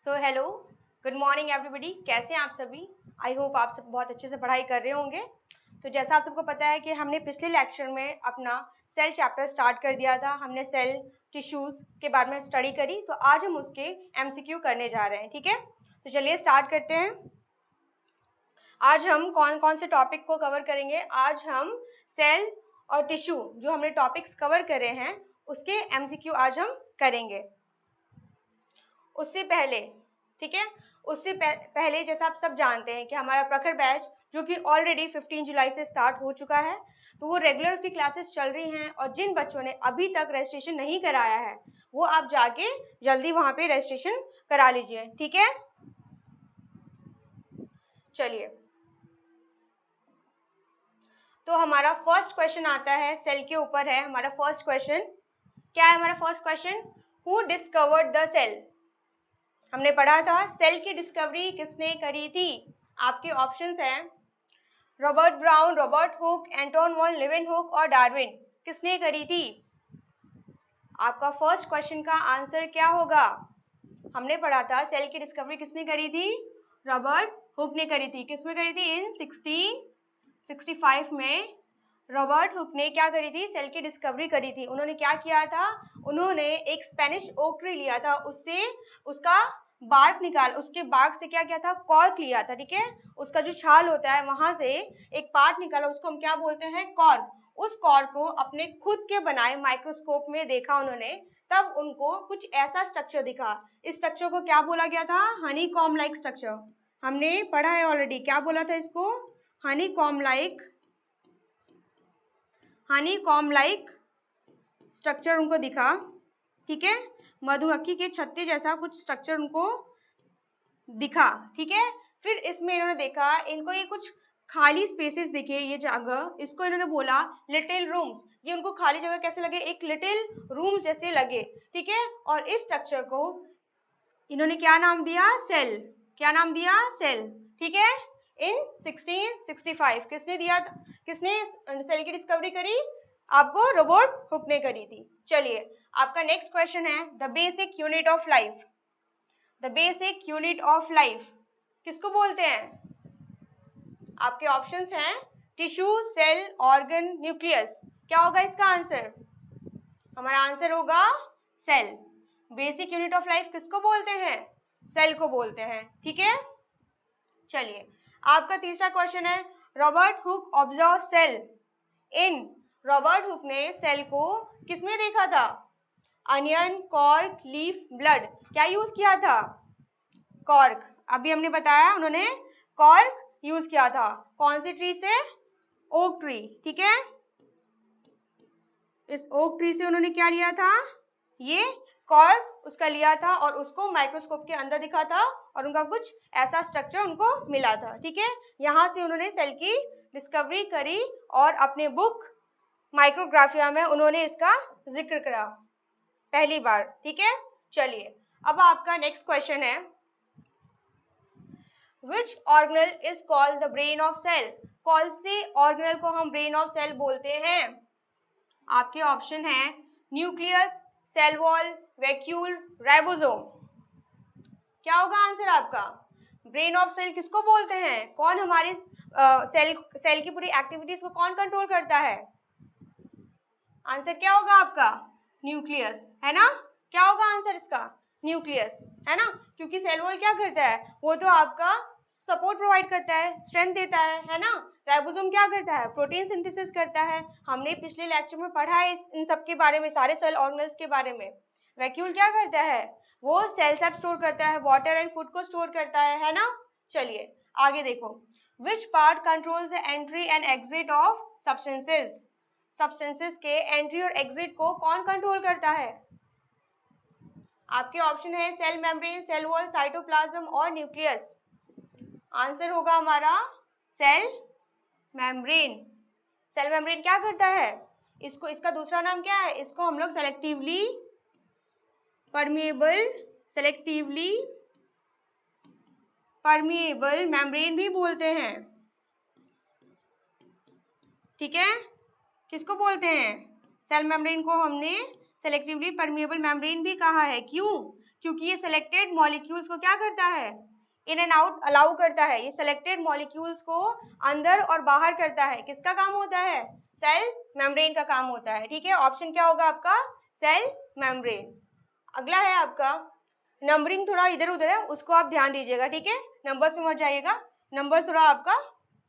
So hello, good morning everybody. कैसे हैं आप सभी? आई होप आप सब बहुत अच्छे से पढ़ाई कर रहे होंगे। तो जैसा आप सबको पता है कि हमने पिछले लेक्चर में अपना सेल चैप्टर स्टार्ट कर दिया था। हमने सेल टिश्यूज़ के बारे में स्टडी करी, तो आज हम उसके एमसीक्यू करने जा रहे हैं। ठीक है, तो चलिए स्टार्ट करते हैं। आज हम कौन कौन से टॉपिक को कवर करेंगे? आज हम सेल और टिश्यू जो हमने टॉपिक्स कवर करे हैं उसके एमसीक्यू आज हम करेंगे। उससे पहले, ठीक है, उससे पहले जैसा आप सब जानते हैं कि हमारा प्रखर बैच जो कि ऑलरेडी 15 जुलाई से स्टार्ट हो चुका है, तो वो रेगुलर उसकी क्लासेस चल रही हैं। और जिन बच्चों ने अभी तक रजिस्ट्रेशन नहीं कराया है वो आप जाके जल्दी वहाँ पे रजिस्ट्रेशन करा लीजिए। ठीक है, चलिए, तो हमारा फर्स्ट क्वेश्चन आता है, सेल के ऊपर है हमारा फर्स्ट क्वेश्चन। क्या है हमारा first question? Who discovered the cell? हमने पढ़ा था सेल की डिस्कवरी किसने करी थी। आपके ऑप्शंस हैं Robert Brown, Robert Hooke, Anton von Leeuwenhoek और डार्विन। किसने करी थी? आपका फर्स्ट क्वेश्चन का आंसर क्या होगा? हमने पढ़ा था सेल की डिस्कवरी किसने करी थी? रॉबर्ट हुक ने करी थी। किसमें करी थी? इन 1665 में रॉबर्ट हुक ने क्या करी थी? सेल की डिस्कवरी करी थी। उन्होंने क्या किया था? उन्होंने एक स्पेनिश ओक ट्री लिया था, उससे उसका बार्क निकाल, उसके बार्क से क्या किया था? कॉर्क लिया था। ठीक है, उसका जो छाल होता है वहां से एक पार्ट निकाला, उसको हम क्या बोलते हैं? कॉर्क। उस कॉर्क को अपने खुद के बनाए माइक्रोस्कोप में देखा उन्होंने, तब उनको कुछ ऐसा स्ट्रक्चर दिखा। इस स्ट्रक्चर को क्या बोला गया था? Honey com like structure. हमने पढ़ा है ऑलरेडी, क्या बोला था इसको? हनी कॉम लाइक स्ट्रक्चर उनको दिखा। ठीक है, मधुमक्खी के छत्ते जैसा कुछ स्ट्रक्चर उनको दिखा। ठीक है, फिर इसमें इन्होंने देखा, इनको ये कुछ खाली स्पेसेस दिखे, ये जगह, इसको इन्होंने बोला लिटिल रूम्स। ये उनको खाली जगह कैसे लगे? एक लिटिल रूम्स जैसे लगे। ठीक है, और इस स्ट्रक्चर को इन्होंने क्या नाम दिया? सेल। क्या नाम दिया? सेल। ठीक है, इन 1665 किसने दिया? किसने सेल की डिस्कवरी करी? आपको रॉबर्ट हुक ने करी थी। चलिए, आपका नेक्स्ट क्वेश्चन है the basic unit of life. The basic unit of life किसको बोलते हैं? आपके ऑप्शंस हैं टिश्यू, सेल, ऑर्गन, न्यूक्लियस। क्या होगा इसका आंसर? हमारा आंसर होगा cell. Basic unit of life किसको बोलते हैं? सेल को बोलते हैं। ठीक है, चलिए, आपका तीसरा क्वेश्चन है रॉबर्ट हुक ऑब्जर्व सेल इन। रॉबर्ट हुक ने सेल को किसमें देखा था? Onion, cork, leaf, blood. क्या यूज किया था? कॉर्क। अभी हमने बताया उन्होंने कॉर्क यूज किया था। कौन सी ट्री से? Oak tree. ठीक है, इस ओक ट्री से उन्होंने क्या लिया था? ये कॉर्क उसका लिया था और उसको माइक्रोस्कोप के अंदर दिखा था और उनका कुछ ऐसा स्ट्रक्चर उनको मिला था। ठीक है, यहाँ से उन्होंने सेल की डिस्कवरी करी और अपने बुक माइक्रोग्राफिया में उन्होंने इसका जिक्र करा पहली बार। ठीक है, चलिए, अब आपका नेक्स्ट क्वेश्चन है which organelle is called the brain of cell. कौन से ऑर्गेनल को हम ब्रेन ऑफ सेल बोलते हैं? आपके ऑप्शन है nucleus, cell wall, vacuole, ribosome. क्या होगा आंसर आपका? ब्रेन ऑफ सेल किसको बोलते हैं? कौन हमारे सेल की पूरी एक्टिविटीज को कौन कंट्रोल करता है? आंसर क्या होगा आपका? न्यूक्लियस, है ना? क्या होगा आंसर इसका? न्यूक्लियस, है ना? क्योंकि सेल वॉल क्या करता है? वो तो आपका सपोर्ट प्रोवाइड करता है, स्ट्रेंथ देता है ना? राइबोसोम क्या करता है? प्रोटीन सिंथेसिस करता है। हमने पिछले लेक्चर में पढ़ा है इन सब के बारे में, सारे सेल ऑर्गेनल्स के बारे में। वैक्यूल क्या करता है? वो सेल सब स्टोर करता है, वाटर एंड फूड को स्टोर करता है ना? चलिए, आगे देखो, which part controls the entry and exit of substances. Substances के एंट्री और एग्जिट को कौन कंट्रोल करता है? आपके ऑप्शन है cell membrane, cell wall, cytoplasm और न्यूक्लियस। आंसर होगा हमारा सेल मेम्ब्रेन। सेल मेम्ब्रेन क्या करता है? इसको, इसका दूसरा नाम क्या है? इसको हम लोग सेलेक्टिवली परमिएबल मेम्ब्रेन भी बोलते हैं। ठीक है, किसको बोलते हैं? सेल मेम्ब्रेन को हमने सेलेक्टिवली परमिएबल मेम्ब्रेन भी कहा है। क्यों? क्योंकि ये सिलेक्टेड मॉलिक्यूल्स को क्या करता है, इन एंड आउट अलाउ करता है। ये सिलेक्टेड मॉलिक्यूल्स को अंदर और बाहर करता है। किसका काम होता है, सेल मेम्ब्रेन का काम होता है। ठीक है, ऑप्शन क्या होगा आपका, सेल मेम्ब्रेन। अगला है आपका, नंबरिंग थोड़ा इधर उधर है, उसको आप ध्यान दीजिएगा। ठीक है, नंबर्स में मत जाइएगा, नंबर्स थोड़ा आपका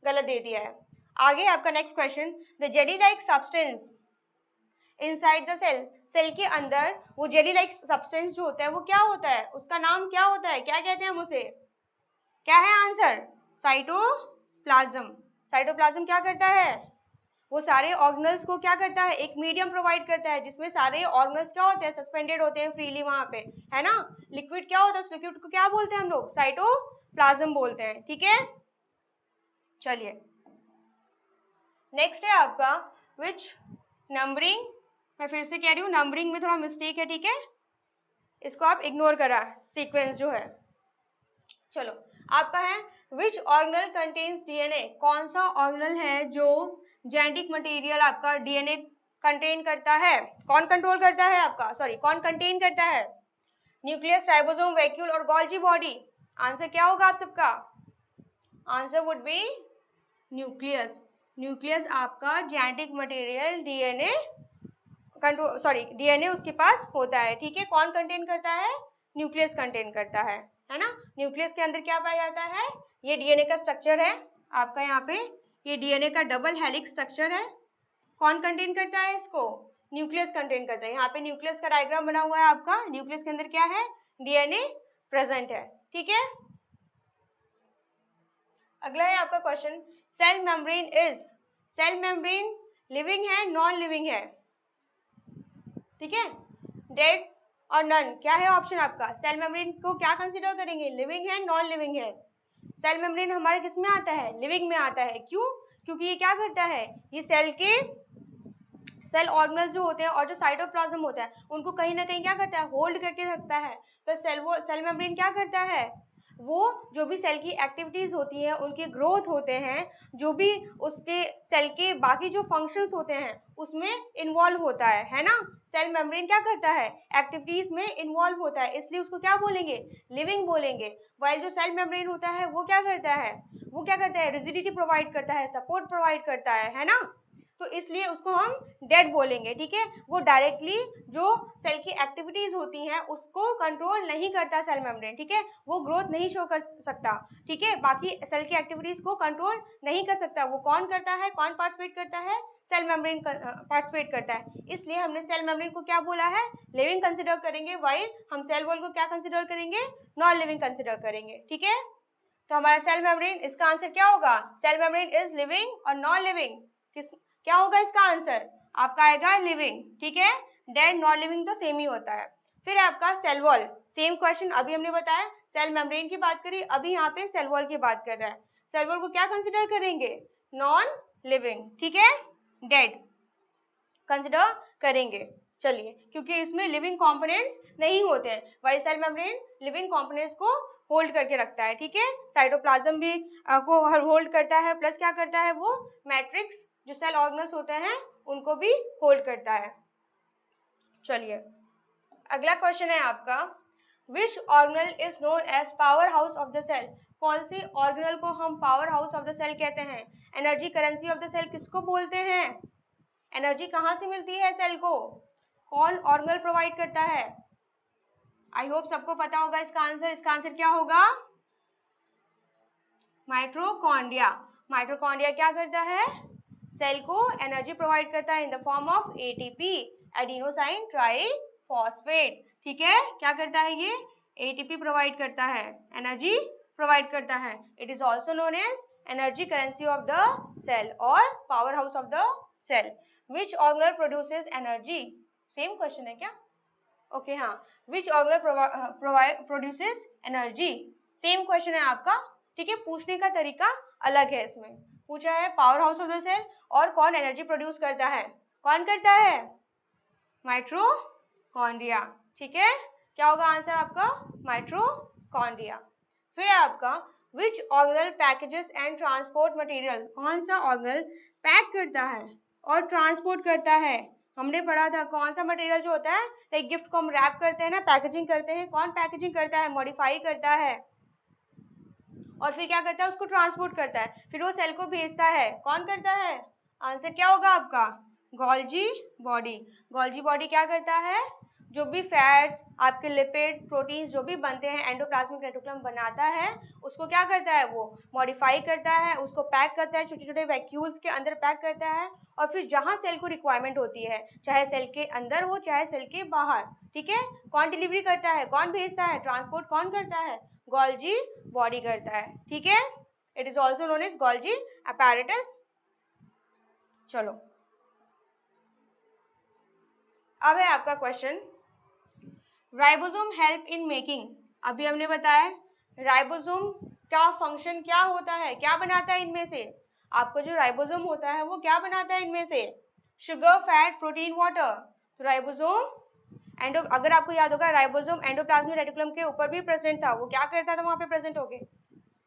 गलत दे दिया है। आगे आपका next question, the jelly like substance inside the cell, cell के अंदर वो जेली लाइक सब्सटेंस जो होता है वो क्या होता है, उसका नाम क्या होता है, क्या कहते हैं हम उसे, क्या है आंसर, साइटोप्लाज्म। साइटोप्लाज्म क्या करता है, वो सारे ऑर्गेनल्स को क्या करता है, एक मीडियम प्रोवाइड करता है जिसमें सारे ऑर्गेनल्स क्या होते हैं, सस्पेंडेड होते हैं फ्रीली वहां पे, है ना। लिक्विड क्या होता है, उस लिक्विड को क्या बोलते हैं हम लोग, साइटोप्लाज्म बोलते हैं। ठीक है, चलिए नेक्स्ट है आपका, विच नंबरिंग, मैं फिर से कह रही हूँ नंबरिंग में थोड़ा मिस्टेक है। ठीक है, इसको आप इग्नोर करा, सीक्वेंस जो है। चलो आपका है, विच ऑर्गेनल कंटेन्स डीएनए, कौन सा ऑर्गेनल है जो जेनेटिक मटेरियल आपका डीएनए कंटेन करता है, कौन कंट्रोल करता है आपका, सॉरी कौन कंटेन करता है, न्यूक्लियस, राइबोसोम, वैक्यूल और गोल्जी बॉडी। आंसर क्या होगा आप सबका, answer would be nucleus. Nucleus आपका genetic material DNA control, sorry DNA उसके पास होता है। ठीक है, कौन कंटेन करता है, न्यूक्लियस कंटेन करता है ना। न्यूक्लियस के अंदर क्या पाया जाता है, ये डीएनए का स्ट्रक्चर है आपका, यहाँ पे ये डीएनए का डबल हेलिक्स स्ट्रक्चर है। कौन कंटेन करता है इसको, न्यूक्लियस कंटेन करता है। यहाँ पे न्यूक्लियस का डायग्राम बना हुआ है आपका, न्यूक्लियस के अंदर क्या है, डीएनए प्रेजेंट है। ठीक है, अगला है आपका question, cell membrane is, cell membrane living है, नॉन लिविंग है। ठीक है, डेड और नन, क्या है ऑप्शन आपका, सेल मेम्ब्रेन को क्या कंसीडर करेंगे, लिविंग है, नॉन लिविंग है। सेल मेम्ब्रेन हमारे किस में आता है, लिविंग में आता है। क्यों, क्योंकि ये क्या करता है, ये सेल के सेल ऑर्गेनल्स जो होते हैं और जो साइटोप्लाज्म होता है उनको कहीं ना कहीं क्या करता है, होल्ड करके रखता है। तो सेल मेम्ब्रेन क्या करता है, वो जो भी सेल की एक्टिविटीज़ होती हैं, उनके ग्रोथ होते हैं, जो भी उसके सेल के बाकी जो फंक्शंस होते हैं उसमें इन्वॉल्व होता है ना। सेल मेम्ब्रेन क्या करता है, एक्टिविटीज़ में इन्वॉल्व होता है, इसलिए उसको क्या बोलेंगे, लिविंग बोलेंगे। वाइल जो सेल मेम्ब्रेन होता है वो क्या करता है, वो क्या करता है, रिजिडिटी प्रोवाइड करता है, सपोर्ट प्रोवाइड करता है ना। तो इसलिए उसको हम डेड बोलेंगे। ठीक है, वो डायरेक्टली जो सेल की एक्टिविटीज होती हैं उसको कंट्रोल नहीं करता सेल मेम्ब्रेन। ठीक है, वो ग्रोथ नहीं शो कर सकता। ठीक है, बाकी सेल की एक्टिविटीज को कंट्रोल नहीं कर सकता। वो कौन करता है, कौन पार्टिसिपेट करता है, सेल मेम्ब्रेन पार्टिसिपेट करता है। इसलिए हमने सेल मेम्ब्रेन को क्या बोला है, लिविंग कंसिडर करेंगे, वाइल हम सेल वॉल को क्या कंसिडर करेंगे, नॉन लिविंग कंसिडर करेंगे। ठीक है, तो हमारा सेल मेम्ब्रेन, इसका आंसर क्या होगा, सेल मेम्ब्रेन इज लिविंग और नॉन लिविंग, किस क्या होगा इसका आंसर, आपका आएगा लिविंग। ठीक है, डेड नॉन लिविंग तो सेम ही होता है। फिर आपका सेल वॉल, सेम क्वेश्चन, अभी हमने बताया सेल मेम्ब्रेन की बात करी, अभी यहाँ पे सेल वॉल की बात कर रहा है। सेल वॉल को क्या कंसिडर करेंगे, नॉन लिविंग। ठीक है, डेड कंसिडर करेंगे। चलिए, क्योंकि इसमें लिविंग कंपोनेंट्स नहीं होते हैं, why cell membrane living components को होल्ड करके रखता है। ठीक है, साइटोप्लाज्म भी को होल्ड करता है, प्लस क्या करता है, वो मैट्रिक्स जो सेल ऑर्गेनल्स होते हैं उनको भी होल्ड करता है। चलिए अगला क्वेश्चन है आपका, which organelle is known as power house of the cell, कौन सी ऑर्गेनल को हम power house of the cell कहते हैं। Energy currency of the cell किसको बोलते हैं, एनर्जी कहाँ से मिलती है सेल को, कौन ऑर्गेनल प्रोवाइड करता है। आई होप सबको पता होगा इसका आंसर, इसका आंसर क्या होगा, माइटोकॉन्ड्रिया। माइटोकॉन्ड्रिया क्या करता है, सेल को एनर्जी प्रोवाइड करता है in the form of ATP, adenosine triphosphate. ठीक है, क्या करता है ये, एटीपी प्रोवाइड करता है, एनर्जी प्रोवाइड करता है। It is also known as energy currency of the cell और power house of the cell. Which organelle produces energy, same question है क्या, ओके हाँ, which organelle produces energy, same question है आपका। ठीक है, पूछने का तरीका अलग है, इसमें पूछा है power house of the cell और कौन एनर्जी प्रोड्यूस करता है, कौन करता है, माइटोकॉन्ड्रिया। ठीक है, क्या होगा आंसर आपका, माइटोकॉन्ड्रिया। फिर आपका, which organelle packages and transport material, कौन सा ऑर्गेनल पैक करता है और ट्रांसपोर्ट करता है हमने पढ़ा था कौन सा मटेरियल जो होता है, लाइक गिफ्ट को हम रैप करते हैं ना, पैकेजिंग करते हैं, कौन पैकेजिंग करता है, मॉडिफाई करता है, और फिर क्या करता है, उसको ट्रांसपोर्ट करता है, फिर वो सेल को भेजता है, कौन करता है, आंसर क्या होगा आपका, गोल्जी बॉडी। गोल्जी बॉडी क्या करता है, जो भी फैट्स, आपके लिपिड, प्रोटीन्स जो भी बनते हैं एंडोप्लाज्मिक रेटिकुलम बनाता है, उसको क्या करता है, वो मॉडिफाई करता है, उसको पैक करता है, छोटे छोटे वैक्यूल्स के अंदर पैक करता है, और फिर जहाँ सेल को रिक्वायरमेंट होती है, चाहे सेल के अंदर हो चाहे सेल के बाहर, ठीक है, कौन डिलीवरी करता है, कौन भेजता है, ट्रांसपोर्ट कौन करता है, गोल्जी बॉडी करता है, ठीक है। It is also known as Golgi apparatus. चलो अब है आपका question, ribosome help in making, अभी हमने बताया राइबोसोम का फंक्शन क्या होता है, क्या बनाता है इनमें से, आपको जो राइबोसोम होता है वो क्या बनाता है इनमें से, शुगर, फैट, प्रोटीन, वाटर। तो राइबोसोम अगर आपको याद होगा राइबोसोम एंडोप्लाज्मिक रेटिकुलम के ऊपर भी प्रेजेंट था, वो क्या करता था वहां पे प्रेजेंट होके,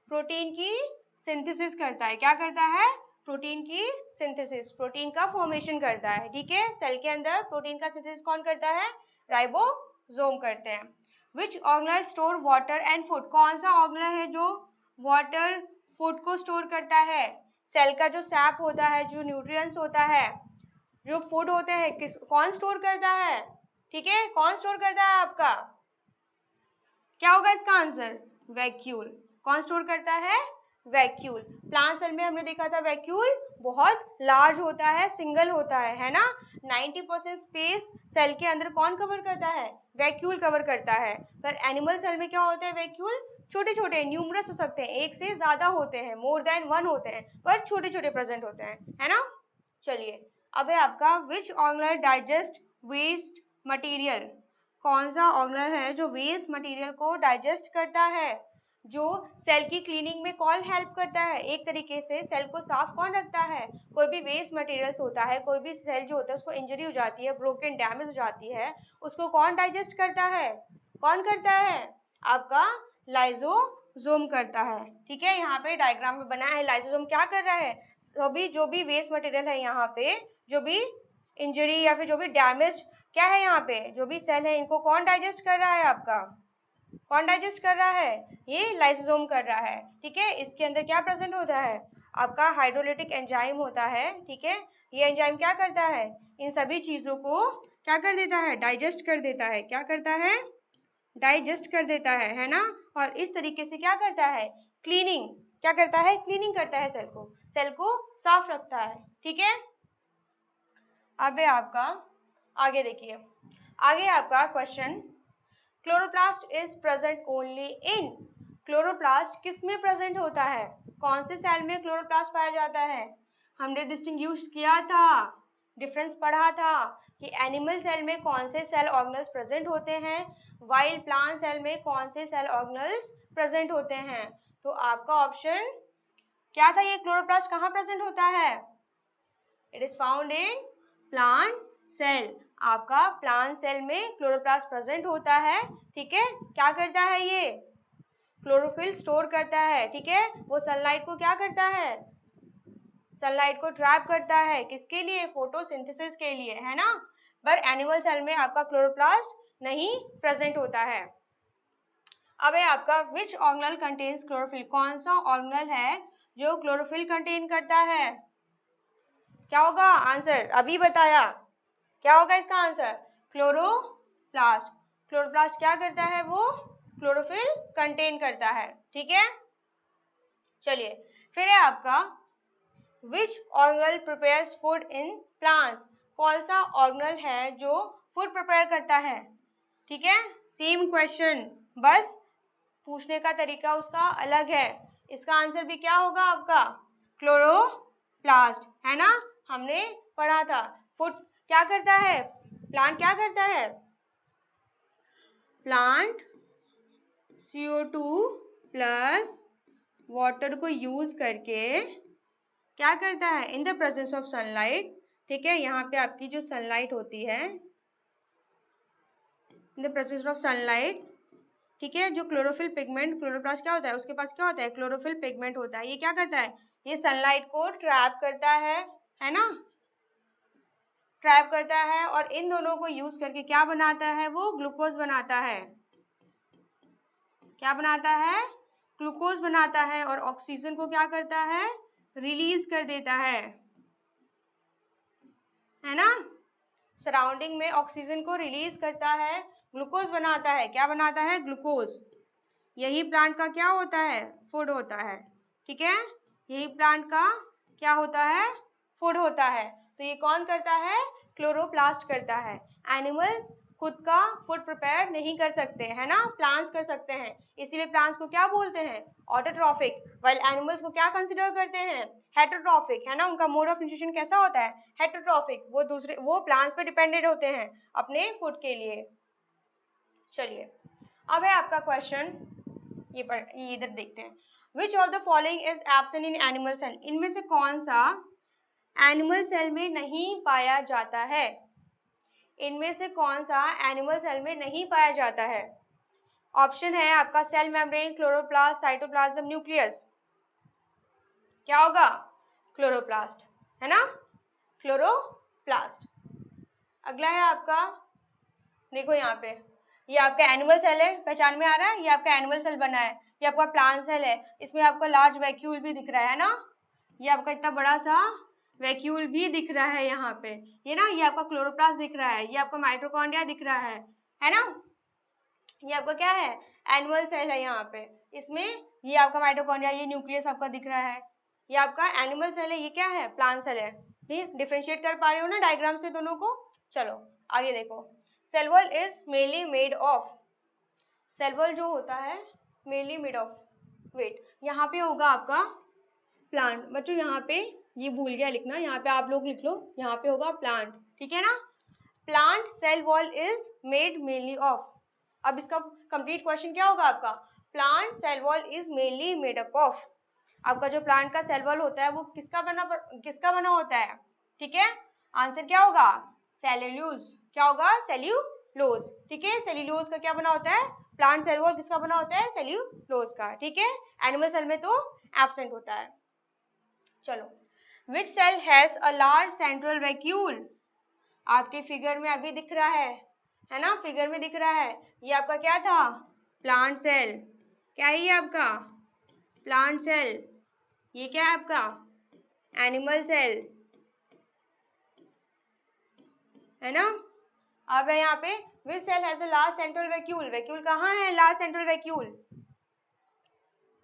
प्रोटीन की सिंथेसिस करता है, क्या करता है, प्रोटीन की सिंथेसिस, प्रोटीन का फॉर्मेशन करता है, ठीक है, सेल के अंदर प्रोटीन का सिंथेसिस कौन करता है, राइबोसोम करते हैं। विच organelle store water and food, कौन सा ऑर्गेनल है जो वाटर फूड को स्टोर करता है, सेल का जो सैप होता है, जो न्यूट्रिएंट्स होता है, जो फूड होते हैं, कौन स्टोर करता है, ठीक है, कौन स्टोर करता है आपका, क्या होगा इसका आंसर, वैक्यूल। कौन स्टोर करता है, वैक्यूल। प्लांट सेल में हमने देखा था वैक्यूल बहुत लार्ज होता है, सिंगल होता है ना, 90% स्पेस सेल के अंदर कौन कवर करता है, वैक्यूल कवर करता है। पर एनिमल सेल में क्या होता है, वैक्यूल छोटे छोटे न्यूमरस हो सकते हैं, एक से ज्यादा होते हैं, मोर देन वन होते हैं, पर छोटे छोटे प्रेजेंट होते हैं, है ना। चलिए अब है आपका which organelle digest waste material, कौन सा ऑर्गेनल है जो वेस्ट मटेरियल को डाइजेस्ट करता है, जो सेल की क्लीनिंग में कौन हेल्प करता है, एक तरीके से सेल को साफ कौन रखता है, कोई भी वेस्ट मटेरियल्स होता है, कोई भी सेल जो होता है उसको इंजरी हो जाती है, ब्रोकन डैमेज हो जाती है, उसको कौन डाइजेस्ट करता है, कौन करता है, आपका लाइजोसोम करता है, ठीक है। यहाँ पे डायग्राम में बना है लाइजोसोम क्या कर रहा है, जो भी वेस्ट मटेरियल है यहाँ पे, जो भी इंजरी या फिर जो भी डैमेज क्या है यहाँ पे, जो भी सेल है, इनको कौन डाइजेस्ट कर रहा है आपका, कौन डाइजेस्ट कर रहा है, ये लाइसोसोम कर रहा है, ठीक है। इसके अंदर क्या प्रेजेंट होता है, आपका हाइड्रोलिटिक एंजाइम होता है, ठीक है। ये एंजाइम क्या करता है, इन सभी चीजों को क्या कर देता है, डाइजेस्ट कर देता है, क्या करता है, डाइजेस्ट कर देता है ना। और इस तरीके से क्या करता है, क्लीनिंग, क्या करता है, क्लीनिंग करता है, सेल को साफ रखता है, ठीक है। अब है आपका आगे देखिए, आगे आपका question, chloroplast is present only in, chloroplast किस में प्रेजेंट होता है, कौन से सेल में क्लोरोप्लास्ट पाया जाता है, हमने डिस्टिंग्विश किया था, डिफरेंस पढ़ा था कि एनिमल सेल में कौन से सेल ऑर्गेनल्स प्रेजेंट होते हैं, वाइल प्लांट सेल में कौन से सेल ऑर्गेनल्स प्रेजेंट होते हैं। तो आपका ऑप्शन क्या था, ये क्लोरोप्लास्ट कहाँ प्रेजेंट होता है, it is found in plant cell, आपका प्लांट सेल में क्लोरोप्लास्ट प्रेजेंट होता है, ठीक है। क्या करता है, ये क्लोरोफिल स्टोर करता है, ठीक है, वो सनलाइट को क्या करता है, सनलाइट को ट्रैप करता है, किसके लिए, फोटोसिंथेसिस के लिए, है ना। पर एनिमल सेल में आपका क्लोरोप्लास्ट नहीं प्रेजेंट होता है। अब है आपका विच ऑर्गेनल कंटेन्स क्लोरोफिल, कौन सा ऑर्गेनल है जो क्लोरोफिल कंटेन करता है, क्या होगा आंसर, अभी बताया, क्या होगा इसका आंसर, क्लोरोप्लास्ट। क्लोरोप्लास्ट क्या करता है, वो क्लोरोफिल कंटेन करता है, ठीक है। चलिए फिर है आपका which organelle prepares food in plants, कौन सा ऑर्गेनल है जो फूड प्रिपेयर करता है, ठीक है। सेम क्वेश्चन, बस पूछने का तरीका उसका अलग है, इसका आंसर भी क्या होगा आपका, क्लोरोप्लास्ट, है ना। हमने पढ़ा था फूड क्या करता है, प्लांट क्या करता है, प्लांट CO2 प्लस वाटर को यूज करके क्या करता है, in the presence of sunlight, ठीक है, यहाँ पे आपकी जो सनलाइट होती है, in the presence of sunlight, ठीक है, जो क्लोरोफिल पिगमेंट, क्लोरोप्लास्ट क्या होता है, उसके पास क्या होता है, क्लोरोफिल पिगमेंट होता है, ये क्या करता है, ये सनलाइट को ट्रैप करता है ना, ट्रैप करता है और इन दोनों को यूज करके क्या बनाता है, वो ग्लूकोज बनाता है। क्या बनाता है, ग्लूकोज बनाता है और ऑक्सीजन को क्या करता है, रिलीज कर देता है ना। सराउंडिंग में ऑक्सीजन को रिलीज करता है, ग्लूकोज बनाता है। क्या बनाता है, ग्लूकोज। यही प्लांट का क्या होता है, फूड होता है। ठीक है, यही प्लांट का क्या होता है, फूड होता है। तो ये कौन करता है, क्लोरोप्लास्ट करता है। एनिमल्स खुद का फूड प्रिपेयर नहीं कर सकते, है ना, प्लांट्स कर सकते हैं। इसीलिए प्लांट्स को क्या बोलते हैं, ऑटोट्रॉफिक। वाइल एनिमल्स को क्या कंसिडर करते हैं, हेटरोट्रॉफिक, है ना। उनका मोड ऑफ न्यूट्रिशन कैसा होता है, हेटरोट्रॉफिक। वो प्लांट्स पे डिपेंडेंट होते हैं अपने फूड के लिए। चलिए अब है आपका क्वेश्चन, ये इधर देखते हैं। Which of the following is absent in animal cell. इनमें से कौन सा एनिमल सेल में नहीं पाया जाता है, इनमें से कौन सा एनिमल सेल में नहीं पाया जाता है। ऑप्शन है आपका cell membrane, chloroplast, cytoplasm, nucleus. क्या होगा, क्लोरोप्लास्ट, है ना, क्लोरोप्लास्ट। अगला है आपका, देखो यहाँ पे, ये आपका एनिमल सेल है, पहचान में आ रहा है, ये आपका एनिमल सेल बना है। ये आपका प्लांट सेल है, इसमें आपका लार्ज वैक्यूल भी दिख रहा है ना, ये आपका इतना बड़ा सा वैक्यूल भी दिख रहा है यहाँ पे, ये ना, ये आपका क्लोरोप्लास्ट दिख रहा है, ये आपका माइटोकॉन्ड्रिया दिख रहा है ना। ये आपका क्या है, एनिमल सेल है यहाँ पे, इसमें ये आपका माइटोकॉन्ड्रिया, ये न्यूक्लियस आपका दिख रहा है, ये आपका एनिमल सेल है, ये क्या है, प्लांट सेल है। डिफ्रेंशिएट कर पा रहे हो ना डायग्राम से दोनों को। चलो आगे देखो, cell wall is mainly made of, cell wall जो होता है मेनली मेड ऑफ, वेट यहाँ पे होगा आपका प्लांट। बच्चों यहाँ पे ये भूल गया लिखना, यहाँ पे आप लोग लिख लो, यहाँ पे होगा प्लांट, ठीक है ना। Plant cell wall is made mainly of. अब इसका कंप्लीट क्वेश्चन क्या होगा आपका, plant cell wall is mainly made up of. आपका जो प्लांट का सेल वॉल होता है वो किसका बना होता है, ठीक है। आंसर क्या होगा, सेल्यूलोज। क्या होगा, सेल्यूलोज, ठीक है। सेल्यूलोज का क्या बना होता है, प्लांट सेल वॉल किसका बना होता है, सेल्यूलोज का, ठीक है। एनिमल सेल में तो एब्सेंट होता है। चलो, which cell has a large central vacuole. आपके फिगर में अभी दिख रहा है ना, फिगर में दिख रहा है, ये आपका क्या था, प्लांट सेल। क्या है ये आपका, प्लांट सेल। ये क्या है आपका, एनिमल सेल, है ना। अब है यहाँ पे, which cell has a large central vacuole. Vacuole कहाँ है, लार्ज सेंट्रल वैक्यूल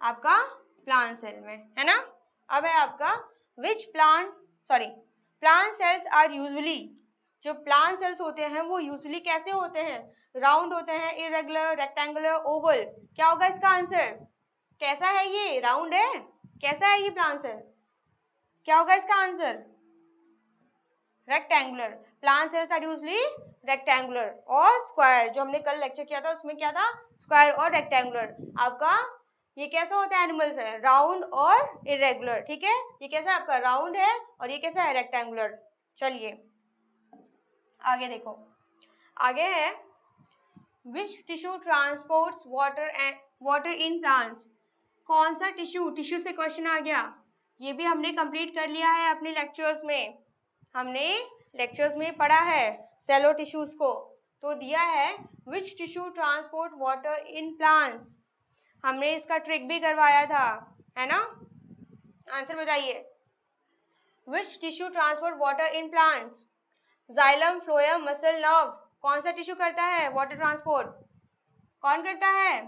आपका प्लांट सेल में, है ना। अब है आपका, which plant cells are usually. जो प्लांट सेल्स होते हैं वो यूजुअली कैसे होते हैं, राउंड होते हैं, इरेगुलर, रेक्टेंगुलर, ओवल। क्या होगा इसका आंसर, कैसा है ये, राउंड है, कैसा है ये प्लांट सेल, क्या होगा इसका answer, rectangular. Plant cells are usually rectangular और स्क्वायर। जो हमने कल लेक्चर किया था उसमें क्या था, स्क्वायर और रेक्टेंगुलर। आपका ये कैसा होता है एनिमल्स है, राउंड और इरेगुलर, ठीक है। ये कैसा है आपका, राउंड है, और ये कैसा है, रेक्टेंगुलर। चलिए आगे देखो, आगे है, which tissue transports water in plants. कौन सा टिश्यू से क्वेश्चन आ गया। ये भी हमने कंप्लीट कर लिया है अपने लेक्चर्स में, हमने लेक्चर्स में पढ़ा है सेलो टिश्यूज को। तो दिया है, which tissue transport water in plants. हमने इसका ट्रिक भी करवाया था, है ना। आंसर बताइए, which tissue transport water in plants. Xylem, phloem, muscle, nerve. कौन सा टिश्यू करता है वाटर ट्रांसपोर्ट, कौन करता है,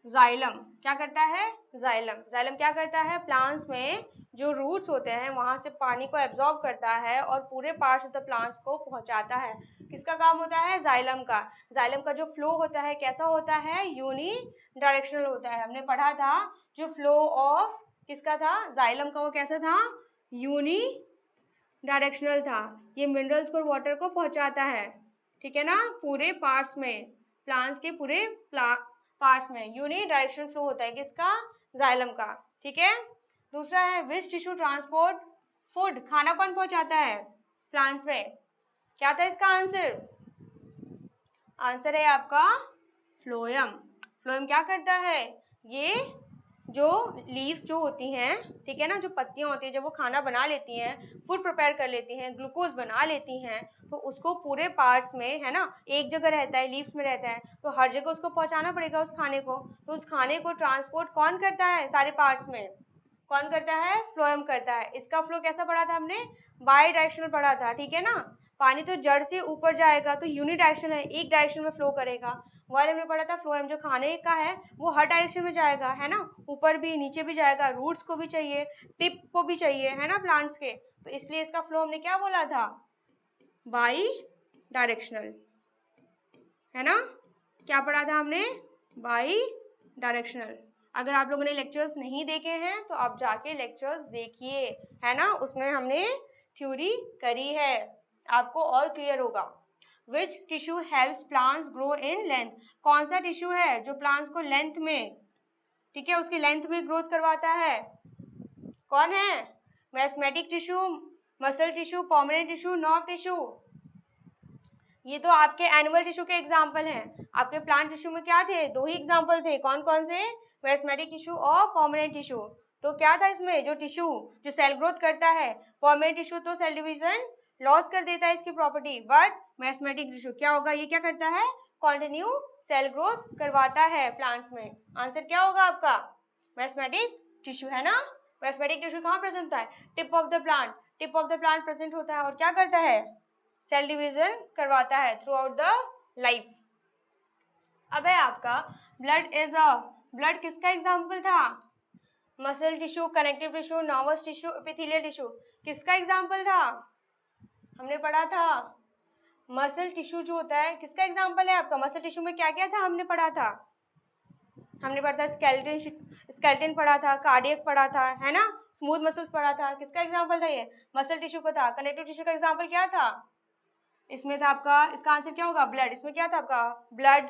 जाइलम। क्या करता है, जाइलम क्या करता है, प्लांट्स में जो रूट्स होते हैं वहां से पानी को एब्जॉर्ब करता है और पूरे पार्ट्स ऑफ द प्लांट्स को पहुंचाता है। किसका काम होता है, जाइलम का। जाइलम का जो फ्लो होता है कैसा होता है, यूनि डायरेक्शनल होता है। हमने पढ़ा था जो फ्लो ऑफ किसका था, जाइलम का, वो कैसा था, यूनि डायरेक्शनल था। ये मिनरल्स को वाटर को पहुंचाता है, ठीक है ना, पूरे पार्ट्स में, प्लांट्स के पूरे पार्ट्स में यूनि डायरेक्शनल फ्लो होता है किसका, जाइलम का, ठीक है। दूसरा है, विच टिश्यू ट्रांसपोर्ट फूड। खाना कौन पहुंचाता है प्लांट्स में, क्या था इसका आंसर, आंसर है आपका फ्लोएम। फ्लोएम क्या करता है, ये जो लीव्स जो होती हैं, ठीक है ना, जो पत्तियां होती हैं, जब वो खाना बना लेती हैं, फूड प्रिपेयर कर लेती हैं, ग्लूकोज बना लेती हैं, तो उसको पूरे पार्ट्स में, है ना, एक जगह रहता है, लीव्स में रहता है, तो हर जगह उसको पहुंचाना पड़ेगा उस खाने को। तो उस खाने को ट्रांसपोर्ट कौन करता है सारे पार्ट्स में? कौन करता है? फ्लोएम करता है। इसका फ्लो कैसा पढ़ा था हमने? बाई डायरेक्शनल पढ़ा था, ठीक है ना। पानी तो जड़ से ऊपर जाएगा तो यूनिडायरेक्शनल है, एक डायरेक्शन में फ्लो करेगा। वाइल हमने पढ़ा था फ्लोएम जो खाने का है वो हर डायरेक्शन में जाएगा, है ना, ऊपर भी नीचे भी जाएगा, रूट्स को भी चाहिए, टिप को भी चाहिए, है ना, प्लांट्स के। तो इसलिए इसका फ्लो हमने क्या बोला था? बाई डायरेक्शनल, है ना। क्या पढ़ा था हमने? By directional. अगर आप लोगों ने लेक्चर्स नहीं देखे हैं तो आप जाके लेक्चर्स देखिए, है ना, उसमें हमने थ्योरी करी है, आपको और क्लियर होगा। Which tissue helps plants grow in length? कौन सा टिश्यू है जो प्लांट्स को लेंथ में, ठीक है, उसकी लेंथ में ग्रोथ करवाता है? कौन है? Meristematic tissue, muscle tissue, permanent tissue, nerve tissue? ये तो आपके एनिमल टिश्यू के एग्जाम्पल हैं। आपके प्लांट टिश्यू में क्या थे? दो ही एग्जाम्पल थे, कौन कौन से? मेस्मेटिक टिश्यू और परमानेंट टिश्यू। तो क्या था इसमें? जो टिश्यू जो सेल ग्रोथ करता है, परमानेंट टिश्यू तो सेल डिवीजन लॉस कर देता है इसकी प्रॉपर्टी, बट मेस्मेटिक टिश्यू क्या होगा? ये क्या करता है? कंटिन्यू सेल ग्रोथ करवाता है प्लांट्स में। आंसर क्या होगा आपका? मेस्मेटिक टिश्यू, है ना। मेस्मेटिक टिश्यू कहाँ प्रेजेंट होता है? Tip of the plant. Tip of the plant present होता है और क्या करता है? सेल डिवीजन करवाता है थ्रू आउट द लाइफ। अब है आपका ब्लड इज अ, ब्लड किसका एग्जाम्पल था? Muscle tissue, connective tissue, nervous tissue, epithelial tissue, किसका एग्जाम्पल था? हमने पढ़ा था मसल टिश्यू जो होता है किसका एग्जाम्पल है आपका? मसल टिश्यू में क्या क्या था हमने पढ़ा था? हमने पढ़ा था स्केलेटन पढ़ा था, कार्डियक पढ़ा था, है ना, स्मूथ मसल्स पढ़ा था। किसका एग्जाम्पल था ये? मसल टिश्यू का था। कनेक्टिव टिश्यू का एग्जाम्पल क्या था? इसमें था आपका, इसका आंसर क्या होगा? ब्लड। इसमें क्या था आपका? ब्लड,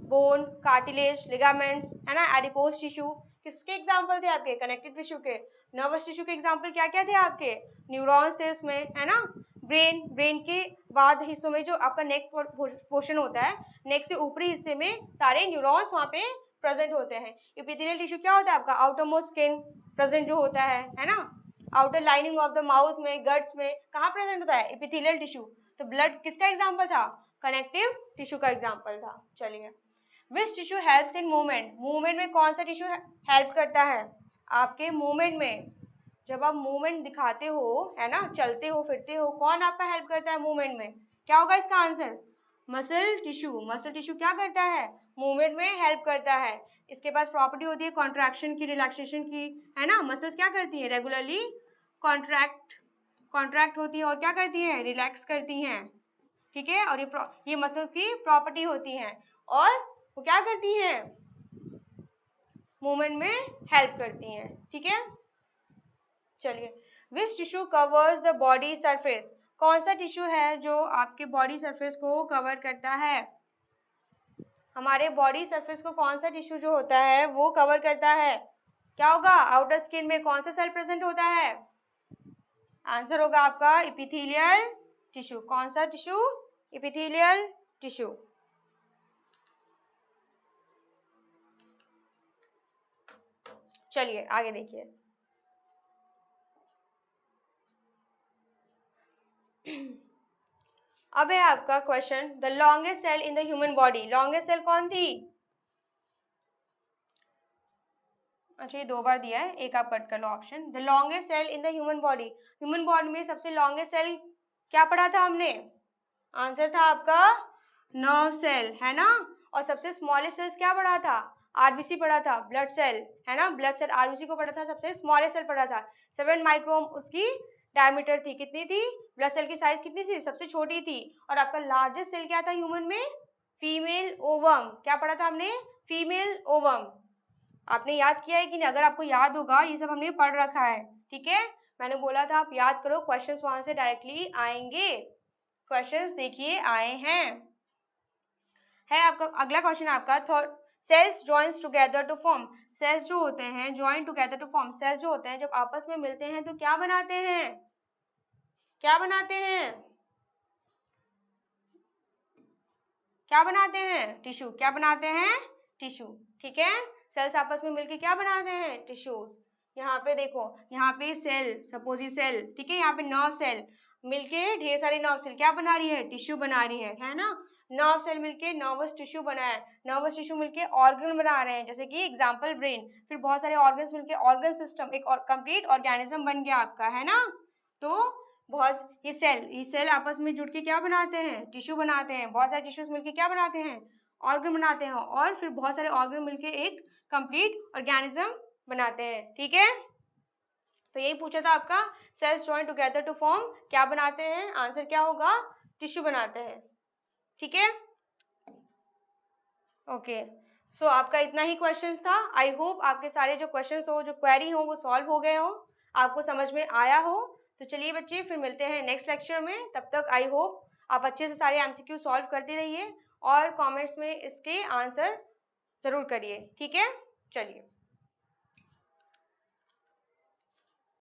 बोन, कार्टिलेज, लिगामेंट्स, है ना, एडिपोज टिश्यू। किसके एग्जाम्पल थे आपके? कनेक्टिव टिश्यू के। नर्वस टिश्यू के एग्जाम्पल क्या क्या थे आपके? न्यूरॉन्स थे उसमें, है ना। ब्रेन, ब्रेन के बाद हिस्सों में जो आपका नेक पोर्शन होता है, नेक से ऊपरी हिस्से में सारे न्यूरॉन्स वहाँ पे प्रेजेंट होते हैं। एपिथेलियल टिश्यू क्या होता है आपका? आउटर मोस्ट स्किन प्रेजेंट जो होता है ना। Outer lining of the mouth में, गट्स में कहाँ प्रेजेंट होता है? Epithelial tissue. तो ब्लड किसका एग्जाम्पल था? कनेक्टिव टिश्यू का एग्जाम्पल था। चलिए, which tissue helps in movement? Movement में कौन सा टिश्यू हेल्प करता है आपके मूवमेंट में? जब आप मूवमेंट दिखाते हो, है ना, चलते हो फिरते हो, कौन आपका हेल्प करता है मूवमेंट में? क्या होगा इसका answer? Muscle tissue. Muscle tissue क्या करता है? मूवमेंट में हेल्प करता है। इसके पास प्रॉपर्टी होती है कॉन्ट्रैक्शन की, रिलैक्सेशन की, है ना। मसल्स क्या करती है? रेगुलरली कॉन्ट्रैक्ट होती है और क्या करती है? रिलैक्स करती हैं, ठीक है। और ये मसल्स की प्रॉपर्टी होती हैं और वो क्या करती हैं? मूवमेंट में हेल्प करती हैं, ठीक है। चलिए, which tissue covers the body surface? कौन सा टिश्यू है जो आपके बॉडी सरफेस को कवर करता है? हमारे बॉडी सरफेस को कौन सा टिश्यू जो होता है वो कवर करता है? क्या होगा? आउटर स्किन में कौन सा सेल प्रेजेंट होता है? आंसर होगा आपका एपिथेलियल टिश्यू। कौन सा टिश्यू? Epithelial tissue. चलिए आगे देखिए। अब है आपका question, the longest cell in the human body. Longest cell कौन थी? अच्छा, ये दो बार दिया है, एक आप कट कर लो option. The longest cell in the human body, human body में सबसे लॉन्गेस्ट सेल क्या पढ़ा था हमने? आंसर था आपका नर्व सेल, है ना। और सबसे स्मॉलेस्ट सेल्स क्या पढ़ा था? आरबीसी पढ़ा था, ब्लड सेल, है ना, ब्लड सेल आरबीसी को पढ़ा था, सबसे स्मॉलेस्ट सेल पढ़ा था। 7 माइक्रोन उसकी डायमीटर थी। कितनी थी? ब्लड सेल की साइज कितनी थी? सबसे छोटी थी। और आपका लार्जेस्ट सेल क्या था ह्यूमन में? Female ovum. क्या पढ़ा था हमने? Female ovum. आपने याद किया है कि नहीं? अगर आपको याद होगा, ये सब हमने पढ़ रखा है, ठीक है। मैंने बोला था आप याद करो, क्वेश्चंस वहां से डायरेक्टली आएंगे। क्वेश्चंस देखिए आए हैं। है आपका अगला क्वेश्चन आपका, cells joins together to form. Cells जो होते हैं join together to form, cells जो होते हैं जब आपस में मिलते हैं तो क्या बनाते हैं? क्या बनाते हैं? क्या बनाते हैं? टिश्यू। क्या बनाते हैं? टिश्यू, ठीक है। सेल्स आपस में मिलके क्या बनाते हैं? टिश्यूज। यहाँ पे देखो, यहाँ पे सेल, सपोज ये सेल, ठीक है, यहाँ पे नर्व सेल मिलके ढेर सारी नर्व सेल क्या बना रही है? टिश्यू बना रही है ना। नर्व सेल मिलके नर्वस टिश्यू बना है, नर्वस टिश्यू मिलके ऑर्गन बना रहे हैं, जैसे कि एग्जांपल ब्रेन, फिर बहुत सारे ऑर्गन्स मिलके ऑर्गन सिस्टम, एक और कंप्लीट ऑर्गेनिज्म बन गया आपका, है ना। तो बहुत ये सेल आपस में जुड़ के क्या बनाते हैं? टिश्यू बनाते हैं, बहुत सारे टिश्यूज मिलके क्या बनाते हैं? ऑर्गन बनाते हैं, और फिर बहुत सारे ऑर्गन मिलके एक कंप्लीट ऑर्गेनिज्म बनाते हैं, ठीक है। तो यही पूछा था आपका, cells join together to form क्या बनाते हैं? आंसर क्या होगा? टिश्यू बनाते हैं, ठीक है। ओके, सो आपका इतना ही क्वेश्चंस था। आई होप आपके सारे जो क्वेश्चंस हो, जो क्वेरी हो, वो सॉल्व हो गए हो, आपको समझ में आया हो। तो चलिए बच्चे, फिर मिलते हैं नेक्स्ट लेक्चर में। तब तक आई होप आप अच्छे से सारे एमसीक्यू सॉल्व करते रहिए और कमेंट्स में इसके आंसर ज़रूर करिए, ठीक है। चलिए।